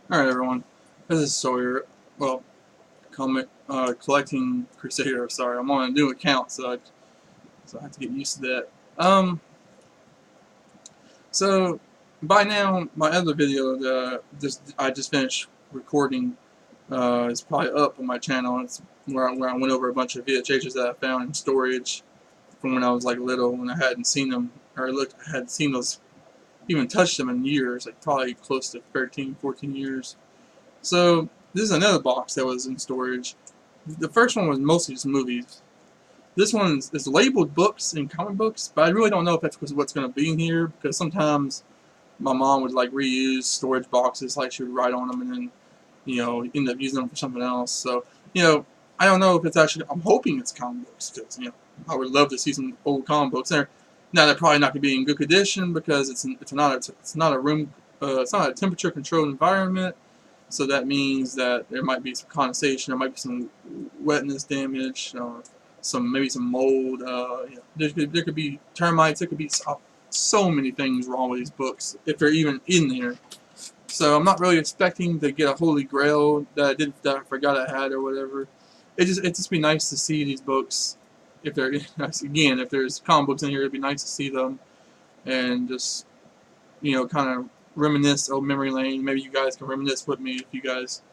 Alright everyone, this is Sawyer, well, collecting Crusader, sorry, I'm on a new account, so I have to get used to that. So, by now, my other video that I just finished recording is probably up on my channel. It's where I went over a bunch of VHHs that I found in storage from when I was like little, when I hadn't seen them, or I hadn't seen those, even touched them in years, like probably close to 13, 14 years. So this is another box that was in storage. The first one was mostly just movies. This one is labeled books and comic books, but I really don't know if that's what's going to be in here, because sometimes my mom would like reuse storage boxes, like she would write on them and then, end up using them for something else. So, I don't know if it's actually, I'm hoping it's comic books, because, I would love to see some old comic books there. Now they're probably not going to be in good condition because it's not a room, it's not a temperature controlled environment. So that means that there might be some condensation, there might be some wetness damage, maybe some mold. There could be termites. There could be so many things wrong with these books if they're even in there. So I'm not really expecting to get a holy grail that I forgot I had or whatever. It'd just be nice to see these books. If they're again, if there's comic books in here, it'd be nice to see them and just kind of reminisce old memory lane. Maybe you guys can reminisce with me if you guys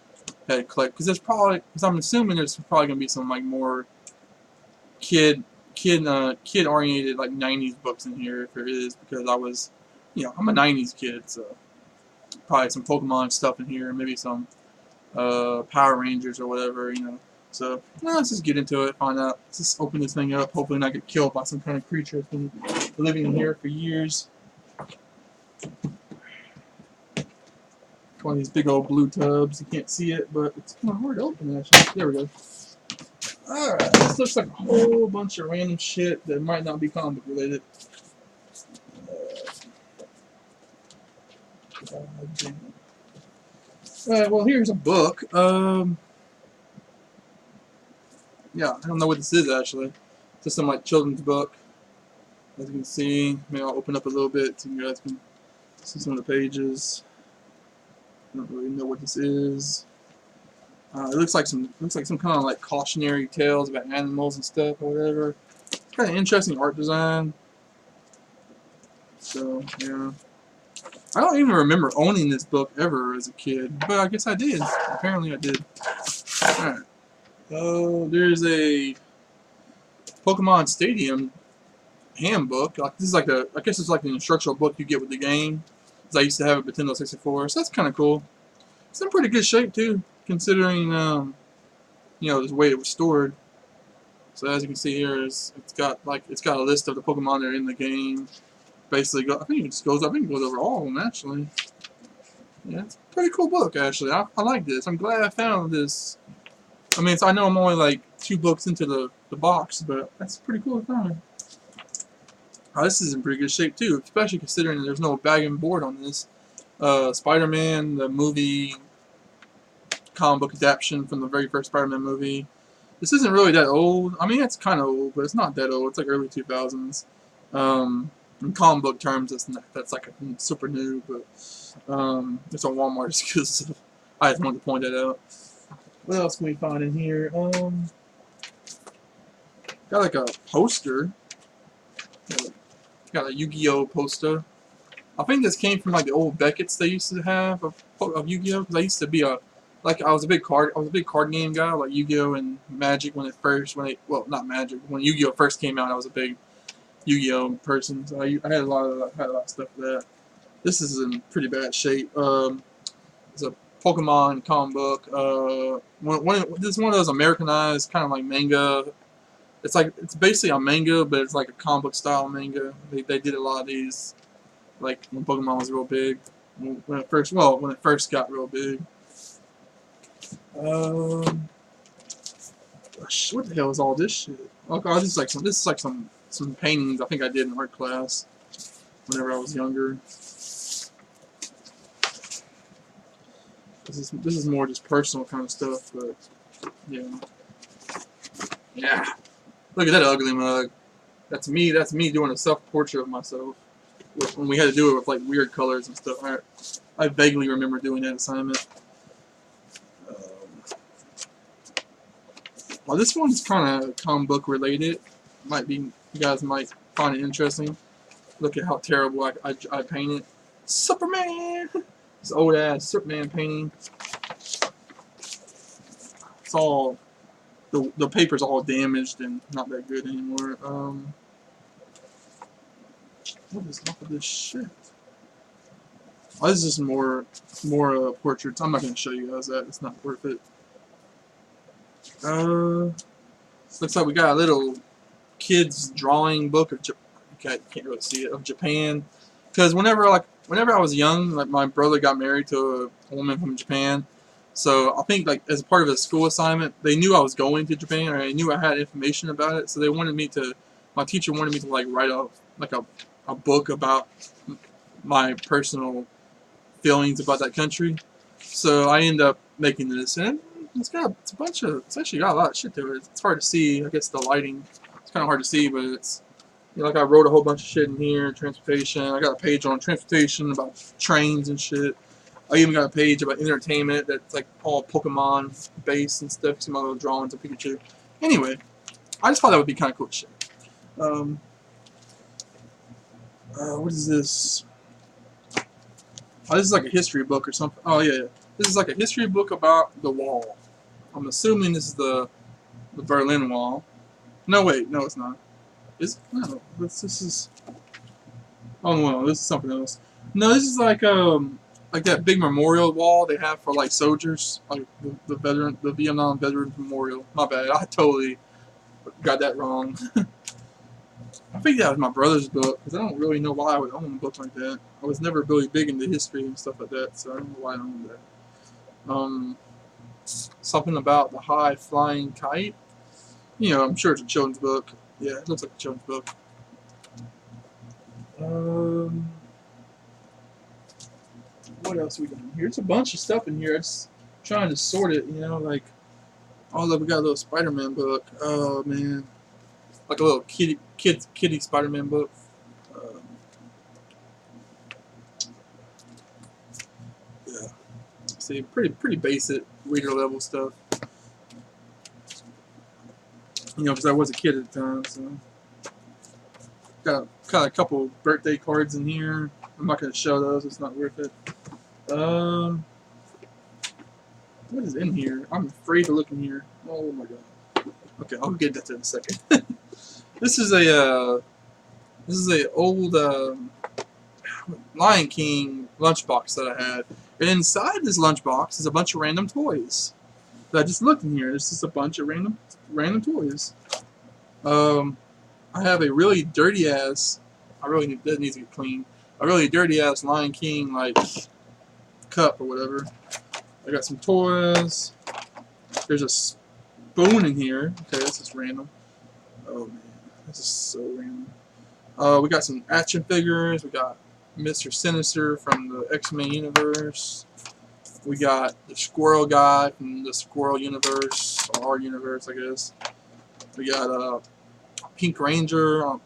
had collect, because I'm assuming there's probably gonna be some like more kid oriented like 90s books in here if there is, because I'm a 90s kid, so probably some Pokemon stuff in here, maybe some Power Rangers or whatever. So let's just get into it, find out. Let's just open this thing up. Hopefully not get killed by some kind of creature that's been living in here for years. One of these big old blue tubs. You can't see it, but it's kind of hard to open actually. There we go. Alright, this looks like a whole bunch of random shit that might not be comic related. Alright, well here's a book. Yeah, I don't know what this is actually. It's just some like children's book. As you can see, maybe I'll open up a little bit so you guys can see some of the pages. I don't really know what this is. It looks like some kind of like cautionary tales about animals and stuff or whatever. It's kind of interesting art design. So yeah, I don't even remember owning this book ever as a kid, but I guess I did. Apparently I did. All right. Oh, there's a Pokemon Stadium handbook. Like this is like I guess it's like an instructional book you get with the game. Because I used to have a Nintendo 64, so that's kind of cool. It's in pretty good shape too, considering the way it was stored. So as you can see here, it's got a list of the Pokemon that are in the game. Basically, I think it goes over all of them actually. Yeah, it's a pretty cool book actually. I like this. I'm glad I found this. I mean, I know I'm only like 2 books into the box, but that's pretty cool to find. Oh, this is in pretty good shape too, especially considering there's no bag and board on this. Spider-Man, the movie, comic book adaptation from the very first Spider-Man movie. This isn't really that old. I mean, it's kind of old, but it's not that old. It's like early 2000s. In comic book terms, that's like super new, but it's on Walmart just because I just wanted to point that out. What else can we find in here? Got like a poster. Got a Yu-Gi-Oh poster. I think this came from like the old Beckett's they used to have of Yu-Gi-Oh, because I used to be I was a big card game guy, like Yu-Gi-Oh and Magic when not Magic, when Yu-Gi-Oh first came out. I was a big Yu-Gi-Oh person, so I had a lot of stuff for that. This is in pretty bad shape. It's a Pokemon comic book. This is one of those Americanized kind of like manga. It's basically a manga, but it's like a comic book style manga. They did a lot of these, like when Pokemon was real big, when it first got real big. What the hell is all this shit? Oh god, this is like some paintings I think I did in art class whenever I was younger. This is more just personal kind of stuff, but yeah. Yeah. Look at that ugly mug. That's me doing a self-portrait of myself. When we had to do it with like weird colors and stuff. I vaguely remember doing that assignment. Well, this one's kind of comic book related. Might be, you guys might find it interesting. Look at how terrible I painted. Superman! This old ass Superman painting. It's all, the paper's all damaged and not that good anymore. What is up with this shit? Oh, this is just more portraits. I'm not going to show you guys that. It's not worth it. Looks like we got a little kids drawing book of Japan. Okay, can't really see it, of Japan. Because whenever I was young, like my brother got married to a woman from Japan. So I think like as part of a school assignment, they knew I was going to Japan, or they knew I had information about it. So they wanted me to. My teacher wanted me to like write a book about my personal feelings about that country. So I ended up making this, and it's actually got a lot of shit to it. It's hard to see. I guess the lighting, it's kind of hard to see, but it's, you know, like I wrote a whole bunch of shit in here. Transportation. I got a page on transportation about trains and shit. I even got a page about entertainment that's like all Pokemon based and stuff. Some other drawings of Pikachu. Anyway, I just thought that would be kind of cool shit. What is this? Oh, this is like a history book or something. Oh yeah, this is like a history book about the wall. I'm assuming this is the Berlin Wall. No, wait, no, it's not. No, this is. Oh no, this is something else. No, this is like that big memorial wall they have for like soldiers, like the Vietnam Veterans Memorial. My bad, I totally got that wrong. I think that was my brother's book, because I don't really know why I would own a book like that. I was never really big into history and stuff like that, so I don't know why I owned that. Something about the high flying kite. You know, I'm sure it's a children's book. Yeah, it looks like a children's book. What else we got in here? There's a bunch of stuff in here. I'm just trying to sort it, you know, like, oh look, we got a little Spider-Man book. Oh man. Like a little kitty Spider-Man book. Yeah. See, pretty basic reader level stuff. You know, because I was a kid at the time, so got a couple birthday cards in here. I'm not going to show those; it's not worth it. What is in here? I'm afraid to look in here. Oh my god. Okay, I'll get that in a second. This is a old Lion King lunchbox that I had, and inside this lunchbox is a bunch of random toys. That I just looked in here. There's just a bunch of random toys. I have a really dirty ass. That needs to get cleaned. A really dirty ass Lion King like cup or whatever. I got some toys. There's a spoon in here. Okay, that's just random. Oh man. This is so random. We got some action figures. We got Mr. Sinister from the X-Men universe. We got the Squirrel guy from the Squirrel universe, or our universe, I guess. We got Pink Ranger. I don't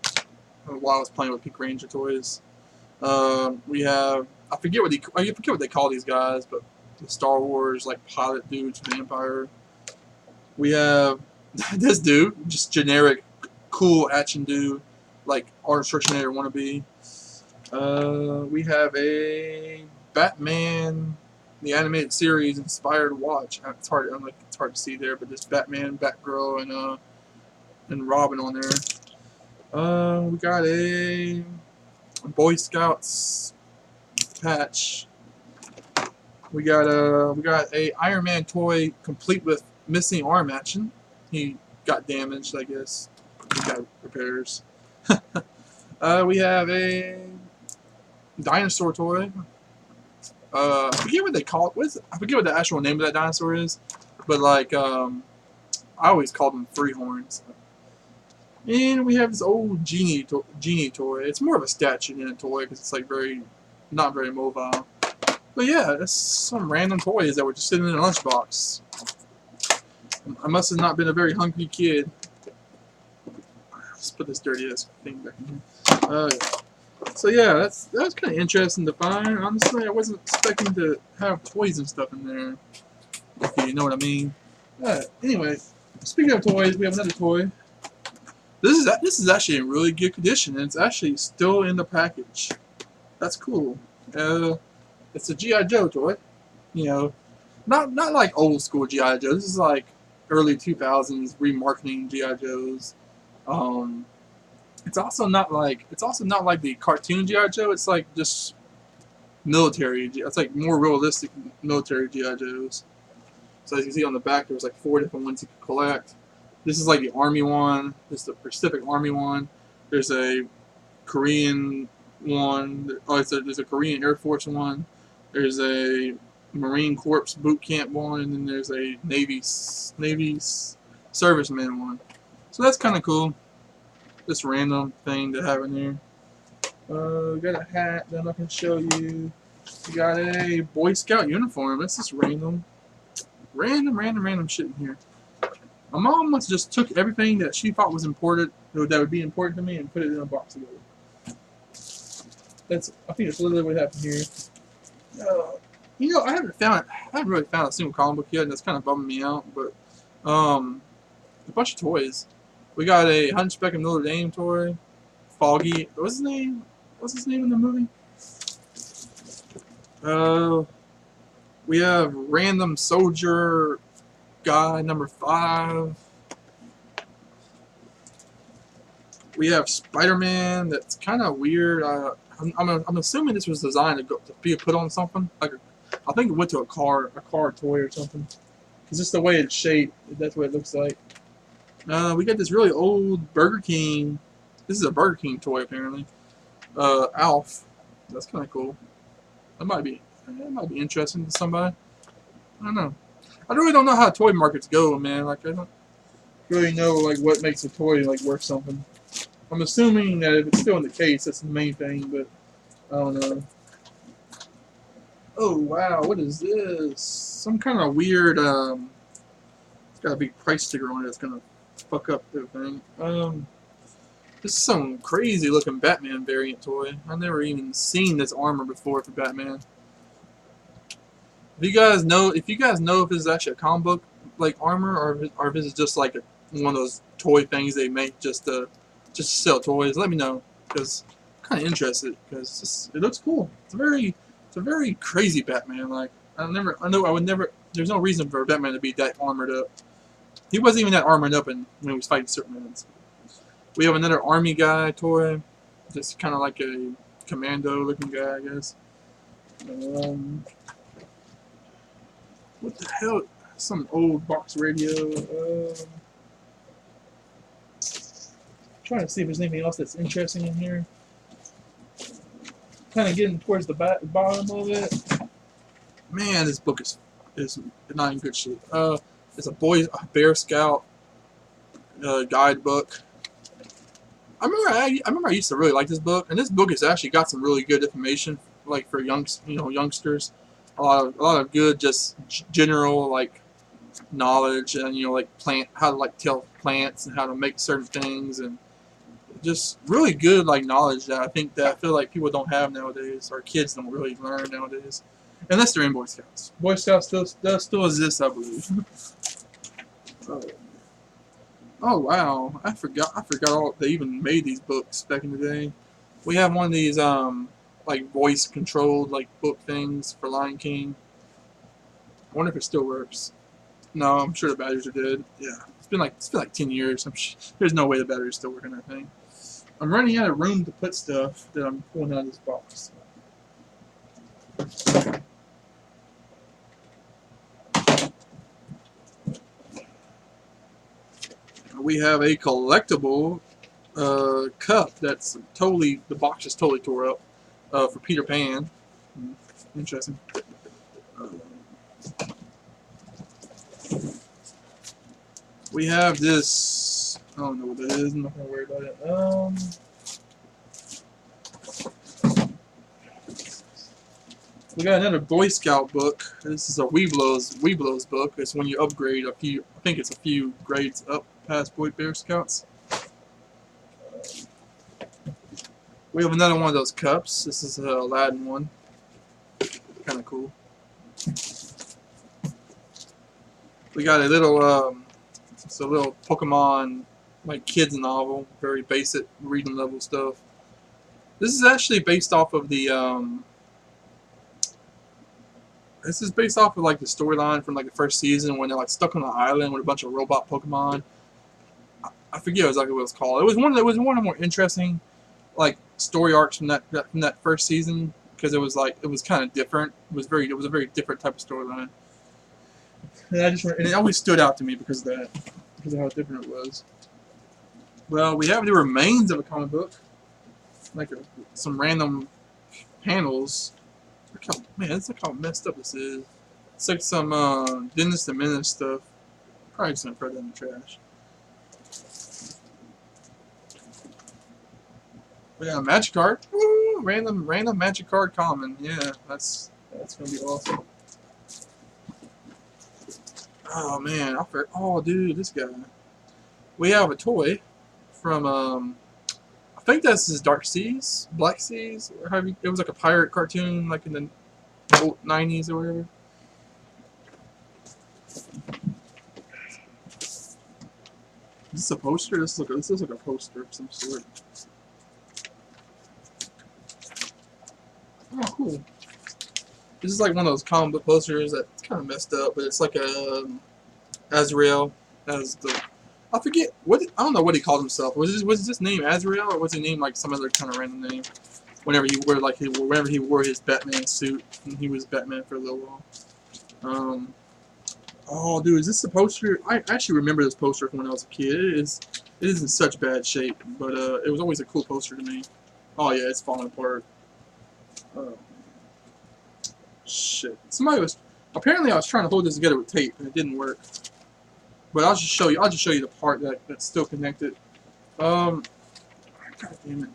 know why I was playing with Pink Ranger toys. We have, I forget what they call these guys, but the Star Wars like pilot dudes from the Empire. We have this dude, just generic cool action dude, like Arnold Schwarzenegger wannabe. We have a Batman, the animated series inspired watch. It's hard to see there, but there's Batman, Batgirl, and Robin on there. We got a Boy Scouts patch. We got a Iron Man toy complete with missing arm action. He got damaged, I guess. He got repairs. We have a dinosaur toy. I forget what they call it. I forget what the actual name of that dinosaur is, but like I always called them Freehorns. And we have this old genie toy. It's more of a statue than a toy because it's like not very mobile. But yeah, that's some random toys that were just sitting in a lunchbox. I must have not been a very hungry kid. Let's put this dirty ass thing back in here. So yeah, that was kind of interesting to find. Honestly, I wasn't expecting to have toys and stuff in there, if you know what I mean. Anyway, Speaking of toys, we have another toy. This is actually in really good condition, and it's actually still in the package. That's cool. It's a GI Joe toy. You know, not like old school GI Joe. This is like early 2000s remarketing GI Joes. It's also not like the cartoon GI Joe. It's like just military. It's like more realistic military GI Joes. So as you can see on the back, there's like 4 different ones you can collect. This is like the Army one. This is the Pacific Army one. There's a Korean one. Oh, there's a Korean Air Force one. There's a Marine Corps boot camp one, and then there's a Navy serviceman one. So that's kind of cool. Just random thing to have in there. We got a hat that I can show you. We got a Boy Scout uniform. This is random. Random shit in here. My mom must have just took everything that she thought was important, that would be important to me, and put it in a box together. I think that's literally what happened here. You know, I haven't really found a single comic book yet, and that's kind of bumming me out. But a bunch of toys. We got a Hunchback of Notre Dame toy. Foggy. What's his name? What's his name in the movie? We have Random Soldier Guy #5. We have Spider-Man. That's kind of weird. I'm assuming this was designed to be put on something. Like I think it went to a car toy or something. Cause just the way it's shaped, that's what it looks like. We got this really old Burger King. This is a Burger King toy apparently. Alf. That's kind of cool. That might be interesting to somebody. I don't know. I really don't know how toy markets go, man. Like I don't really know like what makes a toy like worth something. I'm assuming that if it's still in the case, that's the main thing, but I don't know. Oh wow, what is this? Some kind of weird. It's got a big price sticker on it. It's gonna fuck up the thing. This is some crazy looking Batman variant toy. I've never even seen this armor before for Batman. If you guys know if this is actually a comic book like armor, or if this is just like one of those toy things they make just to sell toys, let me know, because I'm kind of interested, because it looks cool. It's a very crazy Batman. Like I would never. There's no reason for Batman to be that armored up. He wasn't even that armored up when he was fighting Superman. We have another army guy toy, just kind of like a commando looking guy, I guess. What the hell? Some old box radio. Trying to see if there's anything else that's interesting in here. Kind of getting towards the bottom of it. Man, this book is not in good shape. It's a Bear Scout guidebook. I remember I used to really like this book, and this book has actually got some really good information, like for youngsters. A lot of good, just general like knowledge, and like how to like tell plants and how to make certain things, and just really good like knowledge that I feel like people don't have nowadays, or kids don't really learn nowadays, unless they're in Boy Scouts. Boy Scouts still exists, I believe. Oh wow, I forgot they even made these books back in the day. We have one of these like voice controlled like book things for Lion King. I wonder if it still works. No, I'm sure the batteries are dead. Yeah, it's been like 10 years. There's no way the batteries still work on that thing. I'm running out of room to put stuff that I'm pulling out of this box. We have a collectible cup that's the box is totally tore up for Peter Pan. Interesting. We have this. I don't know what that is. I'm not gonna worry about it. We got another Boy Scout book. This is a Weeblos book. It's when you upgrade a few. I think it's a few grades up past Bear Scouts. We have another one of those cups. This is a Aladdin one. Kind of cool. We got a little It's a little Pokemon like kids novel, very basic reading level stuff. This is actually based off of the this is based off of like the storyline from like the first season when they're like stuck on an island with a bunch of robot Pokemon. I forget exactly what it's called. It was one of the more interesting like story arcs from that first season because it was kind of different. It was a very different type of storyline. And it always stood out to me because of that, because of how different it was. Well, we have the remains of a comic book, like some random panels. Look how messed up this is. It's like some Dennis the Menace stuff. Probably just gonna throw that in the trash. We got a magic card. Woo! Random magic card common. Yeah, that's gonna be awesome. Oh man, oh dude, this guy. We have a toy from I think this is Dark Seas, Black Seas, or however it was like a pirate cartoon, like in the old '90s or whatever. Is this a poster? This looks like a poster of some sort. Oh, cool. This is like one of those comic book posters that's kind of messed up, but it's like a Azrael as the. I forget I don't know what he called himself. Was his name Azrael or was he named like some other kind of random name? Whenever he wore his Batman suit and he was Batman for a little while. Oh, dude, is this the poster? I actually remember this poster from when I was a kid. It is in such bad shape, but it was always a cool poster to me. Oh yeah, it's falling apart. Shit. Apparently I was trying to hold this together with tape and it didn't work. But I'll just show you the part that's still connected. God damn it.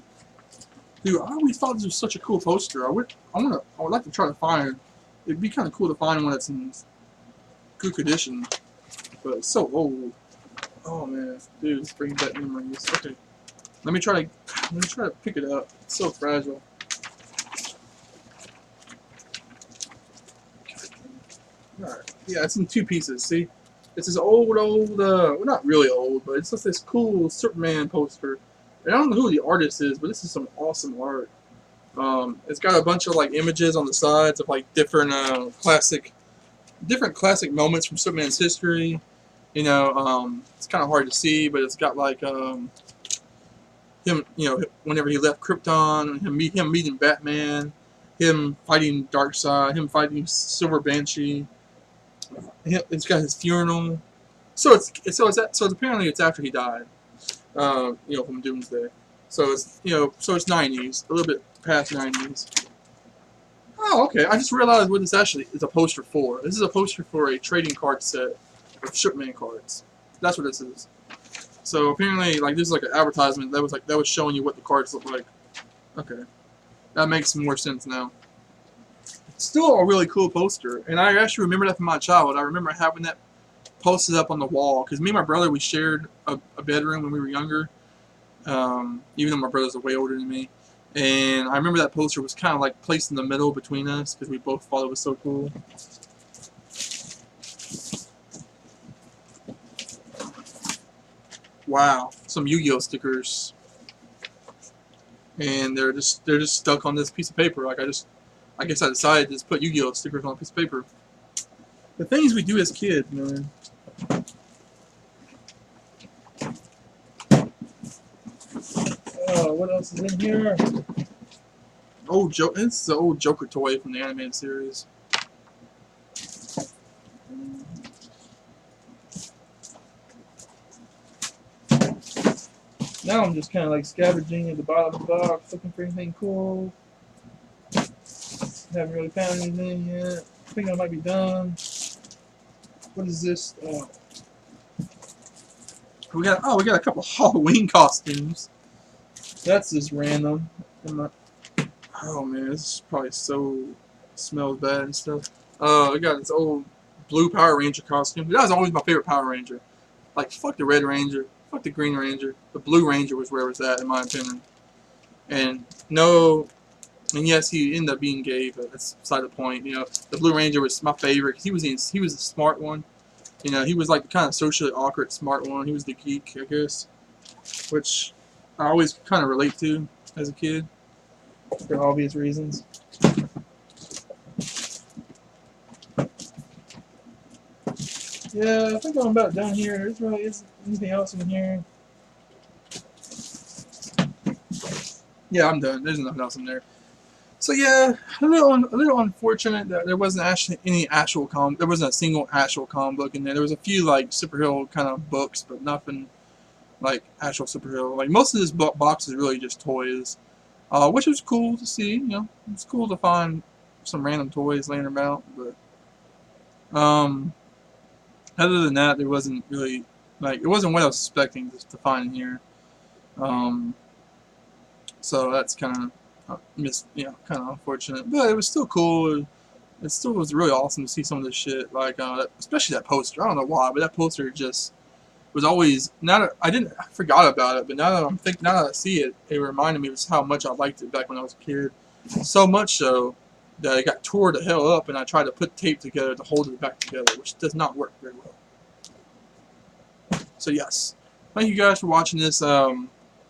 Dude, I always thought this was such a cool poster. I would like to try to find. It'd be kind of cool to find one that's in good condition. But it's so old. Oh man, dude, it's bringing back memories. Okay. Let me try to pick it up. It's so fragile. Alright. Yeah, it's in two pieces, see? It's this old, well, not really old, but it's just this cool Superman poster. And I don't know who the artist is, but this is some awesome art. It's got a bunch of like images on the sides of like different classic moments from Superman's history. You know, it's kind of hard to see, but it's got like him, you know, whenever he left Krypton, him meeting Batman, him fighting Darkseid, him fighting Silver Banshee. It's got his funeral. So apparently it's after he died. You know, from Doomsday. So it's it's 90s, a little bit past 90s. Oh, okay. I just realized what this actually is a poster for. This is a poster for a trading card set of Superman cards. That's what this is. So apparently, like this is like an advertisement that was showing you what the cards look like. Okay, that makes more sense now. Still a really cool poster, and I actually remember that from my childhood. I remember having that posted up on the wall because me and my brother, we shared a bedroom when we were younger. Even though my brothers are way older than me, and I remember that poster was kind of like placed in the middle between us because we both thought it was so cool. Wow, some Yu-Gi-Oh stickers, and they're just stuck on this piece of paper. Like I guess I decided to just put Yu-Gi-Oh stickers on a piece of paper. The things we do as kids, man. What else is in here? This is the old Joker toy from the animated series. Now I'm just kind of like scavenging at the bottom of the box, looking for anything cool. Haven't really found anything yet. I think I might be done. What is this? We got a couple of Halloween costumes. That's just random. Oh man, this is probably smells bad and stuff. We got this old blue Power Ranger costume. That was always my favorite Power Ranger. Like fuck the Red Ranger, fuck the Green Ranger. The Blue Ranger was where it was at, in my opinion. And yes, he ended up being gay, but that's beside the point. You know, the Blue Ranger was my favorite. He was the smart one. You know, he was like the kind of socially awkward, smart one. He was the geek, I guess, which I always kind of relate to as a kid for obvious reasons. Yeah, I think I'm about done here. There's really isn't anything else in here. Yeah, I'm done. There's nothing else in there. So yeah, a little unfortunate that there wasn't actually any actual there wasn't a single actual comic book in there. There was a few like superhero kind of books, but nothing like actual superhero. Like most of this box is really just toys, which was cool to see. You know, it's cool to find some random toys laying about. But other than that, there wasn't really like it wasn't what I was expecting to find in here. So that's kind of kind of unfortunate, but it was still cool. It still was really awesome to see some of this shit, like especially that poster. I don't know why, but that poster just was always I forgot about it, but now that I see it, it reminded me of just how much I liked it back when I was a kid. So much so that it got tore to hell up, and I tried to put tape together to hold it back together, which does not work very well. So yes, thank you guys for watching this.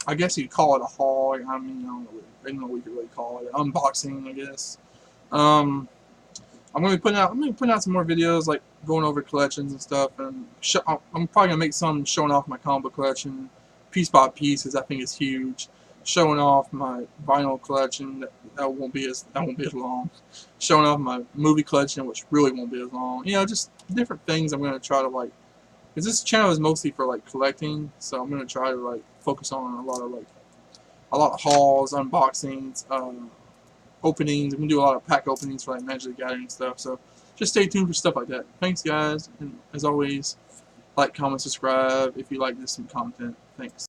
I guess you could call it a haul. I mean, I don't know what you could really call it. Unboxing, I guess. I'm gonna be putting out some more videos, like going over collections and stuff, and I'm probably gonna make some showing off my comic book collection, piece by piece, because I think it's huge. Showing off my vinyl collection, that won't be as long. Showing off my movie collection, which really won't be as long. You know, just different things I'm gonna try to like. Because this channel is mostly for like collecting, so I'm gonna try to like focus on a lot of hauls, unboxings, openings. I'm gonna do a lot of pack openings for like Magic the Gathering stuff. So just stay tuned for stuff like that. Thanks, guys, and as always, like, comment, subscribe if you like this content. Thanks.